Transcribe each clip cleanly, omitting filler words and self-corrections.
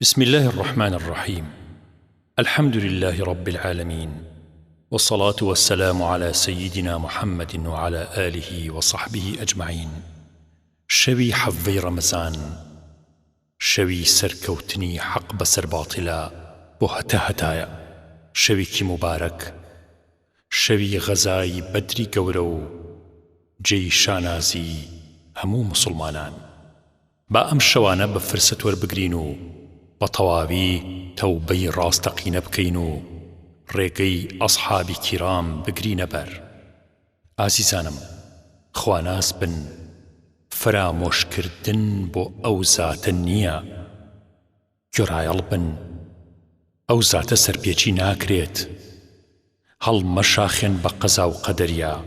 بسم الله الرحمن الرحيم. الحمد لله رب العالمين، والصلاة والسلام على سيدنا محمد وعلى آله وصحبه أجمعين. شوي حفظي رمزان، شوي سركوتني حق بسر باطلا بوهتا هتايا، شوي كي مبارك، شوي غزاي بدري قورو جي شانازي همو مسلمانان. با ام شوانه بفرست وربگرينو بطواوي توبي راستقين بكينو ريقي أصحابي كرام بگرين بر. عزيزانم، خواناس بن فراموش كردن بو أو ذات النية گرایل بن أو ذات سربيچي ناكريت هل مشاخن بقضا وقدريا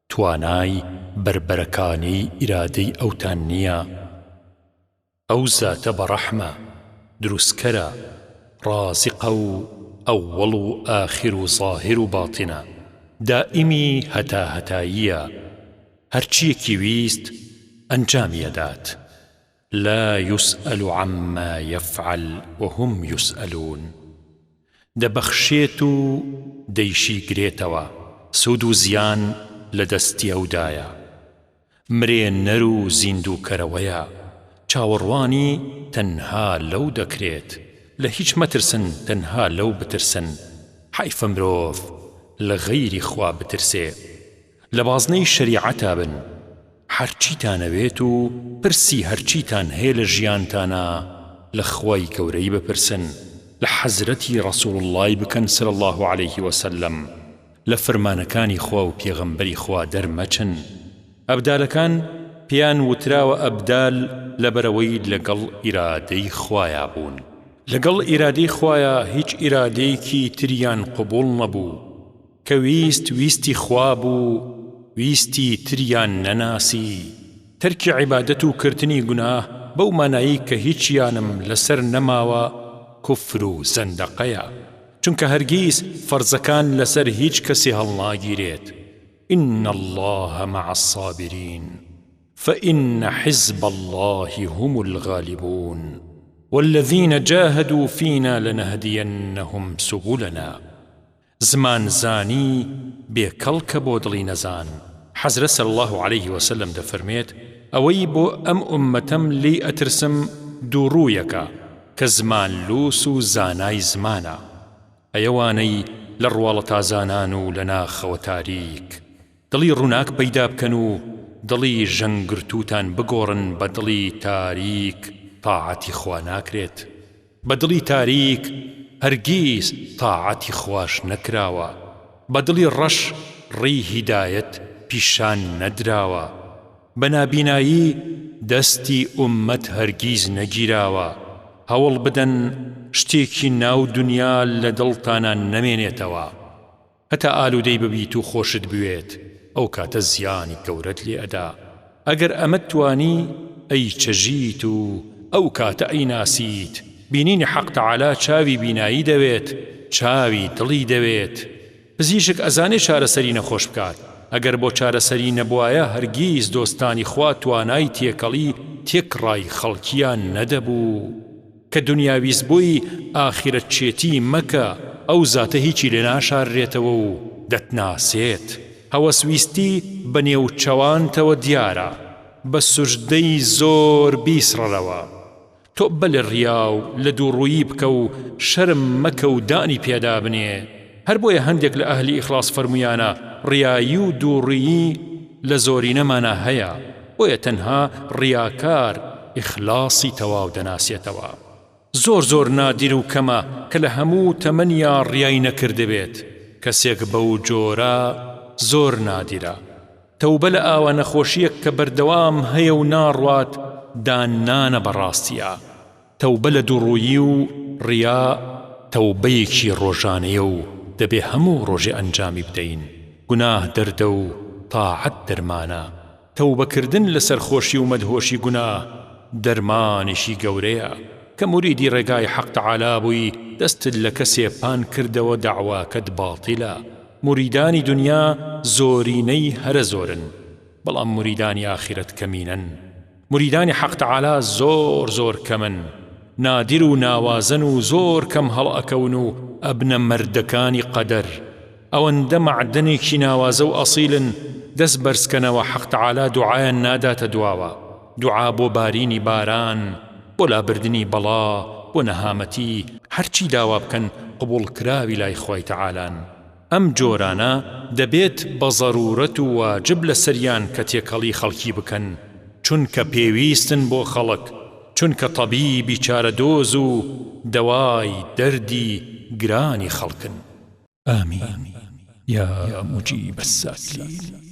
تواناي بربركاني إرادي أو تانية أو ذات برحمة دروسكرا رازق أول آخر ظاهر باطنا دائمي هتا هتايا هرچيكي ويست أنجامي دات لا يسأل عما يفعل وهم يسألون دبخشيتو ديشي قريتوا سودو زيان لدستي أودايا مرين نرو زيندو كرويا چاوەڕوانی تەنها لەو دەکرێت لە هیچ مەترسن تەنها لەو بترسن. حیفە مرۆڤ لە غەیری خوا بترسێ. لە بازنەی شەریعەتا بن، هەرچیتانەوێت و پرسی هەرچیتان هەیە لە ژیانتانە لە خوای گەورەی بپرسن، لە حەزرەتی ڕەسوڵ اللای بکەن صلی الله عليه وسلم، لە فەرمانەکانی خوا و پێغەمبەری خوا دەرمەچن. ئەبدالەکان پیان وتراوە ئەبدال لەبەرەوەی لەگەڵ ئیرادەی خوایە بوون. لەگەڵ ئیرادەی خوایە هیچ ئیرادەیەکی تریان قبوڵ نەبوو کە ویستی خوا بوو، ویستی تریان نەناسی. تەرکی عیبادەت و کردنی گوناه بەو مانایی کە هیچیانم لەسەر نەماوە کوفر و زەندەقەیە، چونکە هەرگیز فەرزەکان لەسەر هیچ کەسی هەڵناگیرێت. إن الله مع الصابرين فإن حزب الله هم الغالبون والذين جاهدوا فينا لنهدينهم سبلنا. زمان زاني بكلك بودلي نزان. حضرت صلى الله عليه وسلم دفرميت أوي بو أمتم لي أترسم دورويكا كزمان لوسو زاناي زمانا أيواني لروالتا زانانو لناخ وتاريك دلي روناك بيدا بكنو دڵی ژەنگرتوتان بگۆڕن بە دڵی تاریک تاعەتی خوا ناکرێت. بە دڵی تاریک هەرگیز تاعەتی خوش نەکراوە. بە دڵی ڕەش ڕێی هیدایەت پیشان نەدراوە. بە نابینایی دەستی ئومەت هەرگیز نەگیراوە. هەوڵ بدەن شتێکی ناو دنیا لە دڵتانە نەمێنێتەوە. هەتا ئالوودەی ببیت و خۆشت بوێت، ئەو کاتە زیانی گەورەت لێ ئەدا. ئەگەر ئەمە توانی ئەی چەژیت و ئەو کاتە ئەی ناسیت. بینینی حەق تەعالا چاوی بینایی دەوێت، چاوی دڵی دەوێت. پزیشک ئەزانێ چارەسەری نەخۆش بکات. ئەگەر بۆ چارەسەری نەبوایە هەرگیز دۆستانی خوا توانای تێکەڵی تێکڕای خەڵکیان نەدەبوو. کە دنیاویست بووی ئاخرەت چێتی مەکە، ئەو زاتە هیچی لێ ناشارڕێتەوە و دەتناسێت. هەوەسویستی بەنێو چەوانتەوە دیارە، بە سوژدەی زۆر بیسڕەرەوە. تۆ بە لە ڕیا و لە دووڕوویی بکە و شەرم مەکە و دانی پێدا بنێ. هەر بۆیە هەندێک لە ئەهلی ئیخلاس فەرمویانە ڕیایی و دووڕوویی لە زۆرینەمانە هەیە، بۆیە تەنها ڕیاکار ئیخلاسی تەواو دەناسێتەوە. زۆر نادیر و کەمە کە لە هەموو تەمەنیا ڕیای نەکردبێت. کەسێک بەو جۆرە زۆر نادیرە. تەوبە لە ئاوە نەخۆشیەک کە بەردەوام هەیە و ناڕوات دانانە بەڕاستیە. تەوبە لە دووڕوویی و ڕیا تەوبەیەکی ڕۆژانەیە و دەبێ هەموو ڕۆژێ ئەنجامی بدەین. گوناه دەردە و تاعەت دەرمانە. تەوبەکردن لە سەرخۆشی و مەدهۆشی گوناه دەرمانێکی گەورەیە. کە موریدی ڕێگای حەق تەعالا بووی دەستت لە کەسێ پان کردەوە دەعواکەت باتیلە. مریدانی دنیا زۆرینەی هەرە زۆرن، بەڵام مریدانی ئاخرەت کەمینن. مریدانی حەق تەعالا زۆر کەمن، نادر و ناوازن و زۆر کەم هەڵ ئەکەون و ئەبنە مەردەکانی قەدەر ئەوەندە معدنێکی ناوازە و ئەسیلن دەست بەرزکەنەوە حەق تەعالا دوعایان ناداتە دواوە دوعا بۆ بارینی باران بۆ لابردنی بەڵا بۆ نەهامەتی هەرچی داوا بکەن قبوڵکراوی لای خۆی تەعالان ئەم جۆرانە دەبێت بە ضەرورەت و واجب لە سەریان کە تێکەڵی خەڵکی بکەن چونکە پێویستن بۆ خەڵک چونکە تەبیبی چارەدۆز و دەوای دەردی گرانی خەڵکن. آمین يا مجيب السائلين.